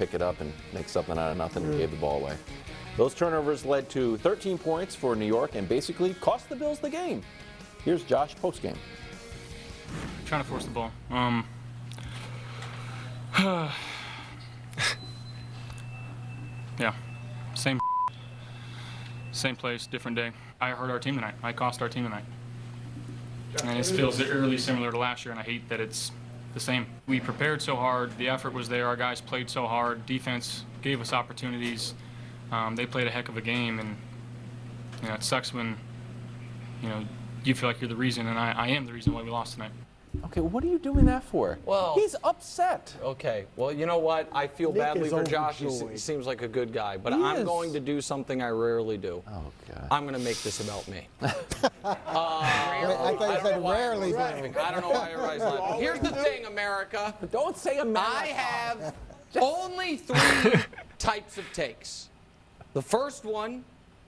pick it up and make something out of nothing and gave the ball away. Those turnovers led to 13 points for New York and basically cost the Bills the game. Here's Josh postgame. Trying to force the ball. Yeah, same place, different day. I hurt our team tonight. I cost our team tonight. And it feels eerily similar to last year, and I hate that it's the same. We prepared so hard. The effort was there. Our guys played so hard. Defense gave us opportunities. They played a heck of a game, and it sucks when you feel like you're the reason, and I am the reason why we lost tonight. Okay, what are you doing that for? Well, he's upset. Okay, well, you know what? I feel badly for Josh. He seems like a good guy, but I'm going to do something I rarely do. Oh, God. I'm going to make this about me. I thought you said rarely. I don't know why everybody's laughing. Here's the thing, America. Don't say America. I have only 3 types of takes. The first one,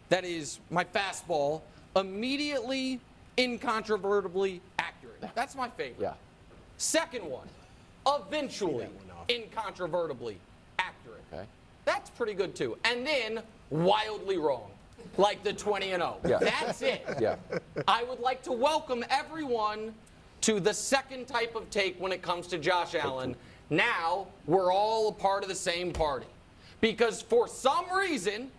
that is my fastball, immediately, incontrovertibly accurate. That's my favorite. Yeah. Second one, eventually, incontrovertibly accurate. Okay. That's pretty good too. And then wildly wrong, like the 20-0. Yeah. That's it. Yeah. I would like to welcome everyone to the second type of take when it comes to Josh Allen. Now we're all a part of the same party. Because for some reason,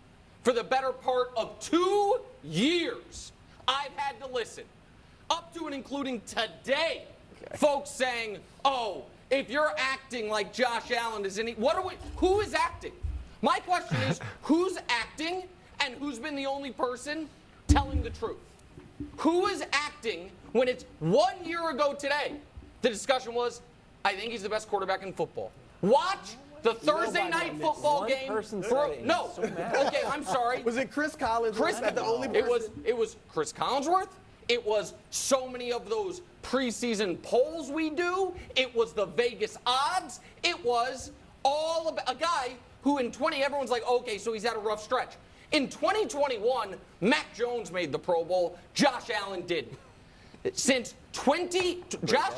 for the better part of 2 years, I've had to listen, up to and including today, folks saying, oh, if you're acting like Josh Allen is who is acting? My question is, who's acting and who's been the only person telling the truth? Who is acting when it's 1 year ago today? The discussion was, I think he's the best quarterback in football. Watch the Thursday night football game. No. Okay, I'm sorry. Was it Chris Collinsworth? It was Chris Collinsworth. It was so many of those preseason polls we do. It was the Vegas odds. It was all about a guy who in 20, everyone's like, okay, so he's had a rough stretch. In 2021, Mac Jones made the Pro Bowl. Josh Allen didn't. Josh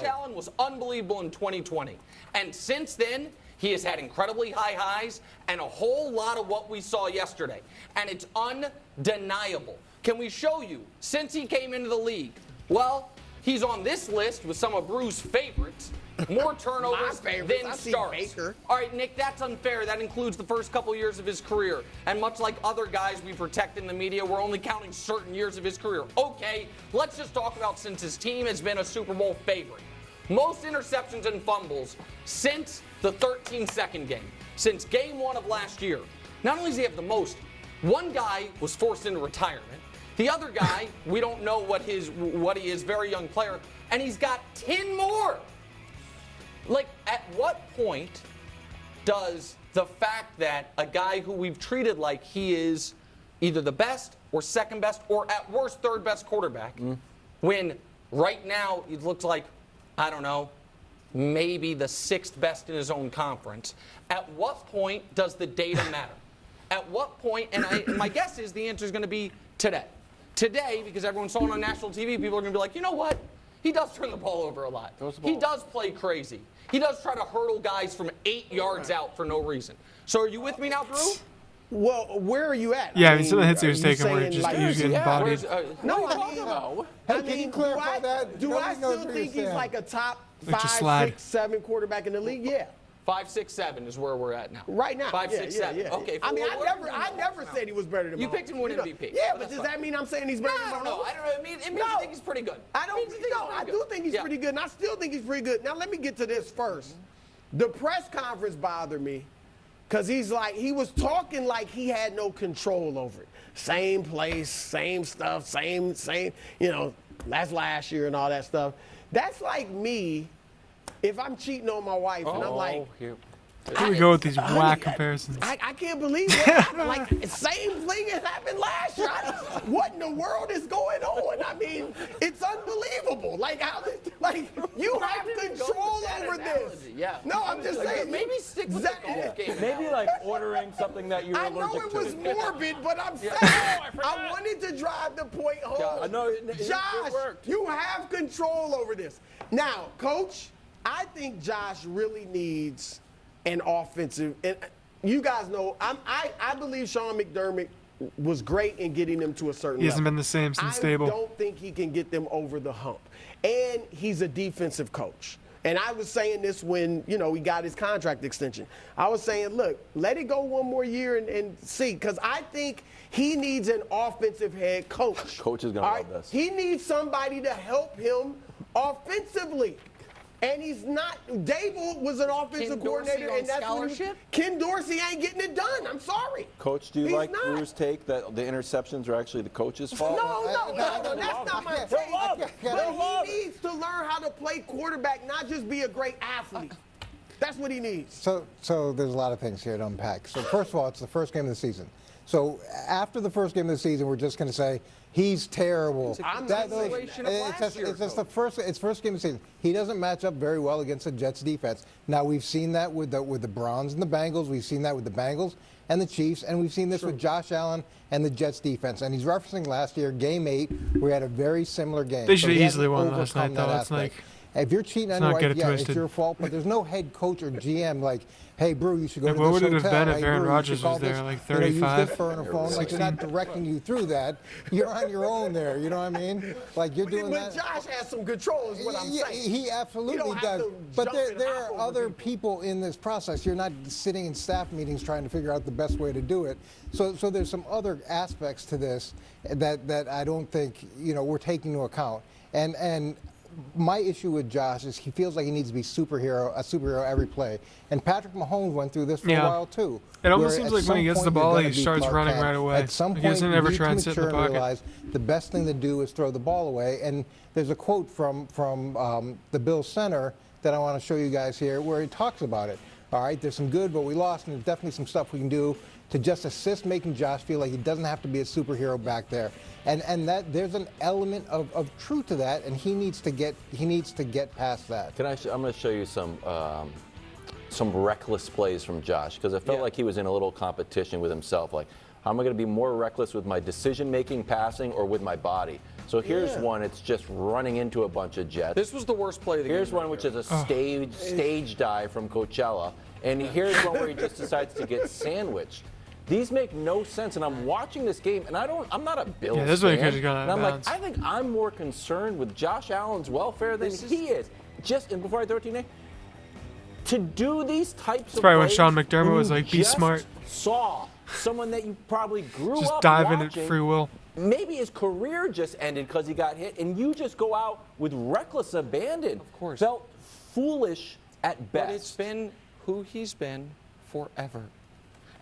Allen was unbelievable in 2020. And since then, he has had incredibly high highs and a whole lot of what we saw yesterday. And it's undeniable. Can we show you, since he came into the league? Well, he's on this list with some of Bruce's favorites. More turnovers than starts. All right, Nick, that's unfair. That includes the first couple years of his career. And much like other guys we protect in the media, we're only counting certain years of his career. Okay, let's just talk about since his team has been a Super Bowl favorite. Most interceptions and fumbles since the 13-second game, since game 1 of last year. Not only does he have the most, one guy was forced into retirement. The other guy, we don't know what he is, very young player, and he's got 10 more. Like, at what point does the fact that a guy who we've treated like he is either the best or second best or at worst third best quarterback, when right now it looks like, I don't know, maybe the 6th best in his own conference, at what point does the data matter? At what point, and my guess is the answer is going to be today. Today, because everyone saw it on national TV, people are going to be like, you know what? He does turn the ball over a lot. He does play crazy. He does try to hurdle guys from 8 yards out for no reason. So are you with me now, Drew? Well, where are you at? Yeah, I mean, some of the hits he was taking were just getting bodied. No, I mean, clarify that? Do I still think he's like a top Like 5, just slide. 6, 7 quarterback in the league? Yeah. 5, 6, 7 is where we're at now. Right now. 5, 6, 7. Yeah. Okay. I mean, I never said he was better than Mahomes. You picked him to win MVP. Yeah, but does that mean I'm saying he's better than Mahomes? No, I don't know. It means I think he's pretty good. I do think he's pretty good, and I still think he's pretty good. Now, let me get to this first. The press conference bothered me because he was talking like he had no control over it. Same place, same stuff, same, that's last year and all that stuff. That's like me if I'm cheating on my wife and I'm like, Here we go with these whack comparisons. I can't believe it. Like, same thing as happened last year. What in the world is going on? I mean, it's unbelievable. Like, you have control over this. Yeah. No, I'm just saying. Maybe stick with the golf game. Maybe like ordering something that you're allergic to. I know it was morbid, but I'm saying I wanted to drive the point home. Josh, you have control over this. Now, Coach, I think Josh really needs an offensive. And you guys know, I believe Sean McDermott was great in getting them to a certain level. He hasn't been the same since stable. I don't think he can get them over the hump. And he's a defensive coach. And I was saying this when, he got his contract extension. I was saying, look, let it go one more year and see. Because I think he needs an offensive head coach. Coach is going to love this. He needs somebody to help him offensively. And he's not. Dable was an offensive coordinator, and that's scholarship. Ken Dorsey ain't getting it done. I'm sorry. Coach, do you like Drew's take that the interceptions are actually the coach's fault? No, that's not my take. But he needs to learn how to play quarterback, not just be a great athlete. That's what he needs. So there's a lot of things here to unpack. So first of all, it's the first game of the season. So after the first game of the season, we're just going to say he's terrible. It's the first game of the season. He doesn't match up very well against the Jets defense. Now we've seen that with the Browns and the Bengals. We've seen that with the Bengals and the Chiefs, and we've seen this with Josh Allen and the Jets defense. And he's referencing last year, Game 8, we had a very similar game. They should have easily won last night, though. It's like, if you're cheating on your wife, it's your fault. But there's no head coach or GM like, hey, Brew, you should go to this hotel. What would it have been if Aaron Rodgers was there, like 35? Use this phone. Like, they're not directing you through that. You're on your own there. You know what I mean? Like, you're doing that. But Josh has some control, is what I'm saying. He absolutely does. But there are other people in this process. You're not sitting in staff meetings trying to figure out the best way to do it. So there's some other aspects to this that I don't think we're taking into account. And my issue with Josh is he feels like he needs to be a superhero every play. And Patrick Mahomes went through this for a while too. It almost seems like when he gets the ball, he starts running right away. At some point, he doesn't ever try and sit in the pocket. Realize the best thing to do is throw the ball away. And there's a quote from the Bills center that I want to show you guys here where he talks about it. All right, there's some good, but we lost, and there's definitely some stuff we can do to just assist making Josh feel like he doesn't have to be a superhero back there. And that there's an element of truth to that, and he needs to get past that. I'm going to show you some reckless plays from Josh, because I felt like he was in a little competition with himself. Like, how am I going to be more reckless with my decision-making, passing, or with my body? So here's one. It's just running into a bunch of Jets. This was the worst play of the game. Here's one which is a stage dive from Coachella, and here's one where he just decides to get sandwiched. These make no sense, and I'm watching this game, and I'm not a Bills fan. This one could have gone out of I'm bounds. like, I think I'm more concerned with Josh Allen's welfare than he is. And before I throw it to you, Nick, to do these types of probably when plays, Sean McDermott was like, be just smart. Saw someone that you probably grew Just up dive in watching, at free will. Maybe his career just ended because he got hit, and you just go out with reckless abandon. Of course. Felt foolish at best. But it's been who he's been forever.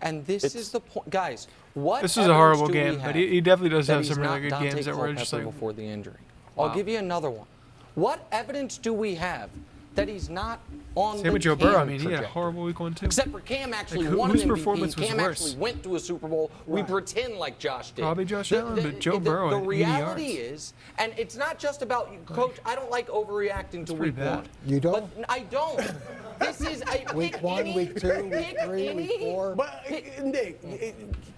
And this is the point. Guys, what This was a horrible game, but he definitely does have some really good Dante games that were just like, before the injury. Wow. I'll give you another one. What evidence do we have that he's not on same the with Joe Cam Burrow. I mean, he had a trajectory? horrible week 1 too. Except for Cam actually Like, won whose an MVP. performance was Cam worse? actually went to a Super Bowl. We pretend like Josh did. Probably Josh Allen, but Joe Burrow The at 80 reality yards. is, and it's not just about you, Coach. I don't like overreacting to week bad. 1. You don't? But I don't. This is Week 1, week 2, week 3, week 4. But Nick,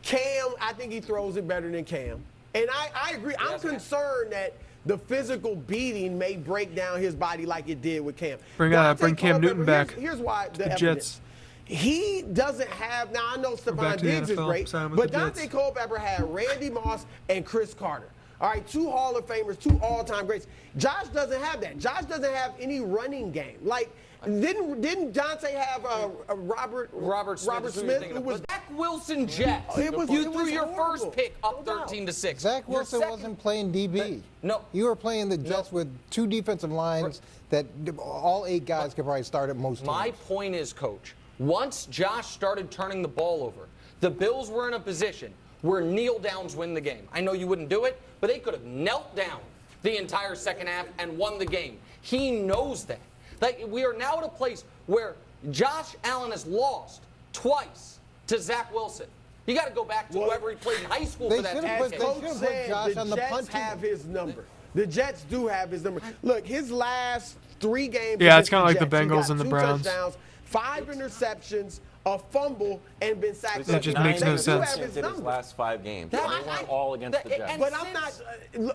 Cam, I think he throws it better than Cam. And I agree. I'm concerned that the physical beating may break down his body like it did with Cam. Bring Cam Newton back. Here's why the Jets. He doesn't have, now I know back Stephon to the Diggs is NFL, great, sign with but the Dante Jets. Culpepper had Randy Moss and Chris Carter. All right, 2 Hall of Famers, 2 all-time greats. Josh doesn't have that. Josh doesn't have any running game. Like, didn't Dante have Robert Smith who was Zach Wilson Jets. It was your horrible. first pick up 13-6. Zach Wilson wasn't playing DB. No. You were playing the Jets with 2 defensive lines that all 8 guys could probably start at most teams. My point is, Coach, once Josh started turning the ball over, the Bills were in a position where kneel downs win the game. I know you wouldn't do it, but they could have knelt down the entire second half and won the game. He knows that. Like, we are now at a place where Josh Allen has lost twice to Zach Wilson. You got to go back to whoever he played in high school for that. As Coach said, the Jets have his number. The Jets do have his number. Look, his last 3 games. Yeah, it's kind of like the Jets, he Bengals got and the 2 Browns. touchdowns, 5 interceptions, a fumble, and been sacked. That just makes no sense. In his last 5 games. They That- weren't all against the Jets. But I'm not.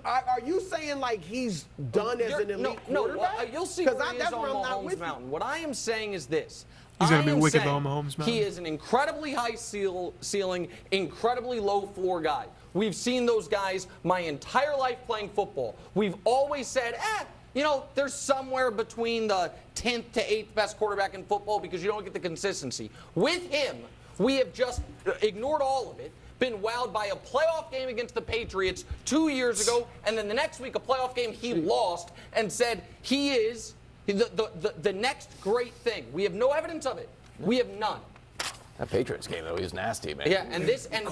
Are you saying like he's done as an elite quarterback? You'll see where he is that's on where I'm not Mahomes with you. Mountain. What I am saying is this. He's going to be I am wicked saying low on Mahomes, man. He is an incredibly high ceiling, incredibly low floor guy. We've seen those guys my entire life playing football. We've always said, you know, there's somewhere between the 10th to 8th best quarterback in football because you don't get the consistency. With him, we have just ignored all of it, been wowed by a playoff game against the Patriots 2 years ago, and then the next week a playoff game he lost and said he is the next great thing. We have no evidence of it. We have none. That Patriots game, though, he was nasty, man. Yeah, and this and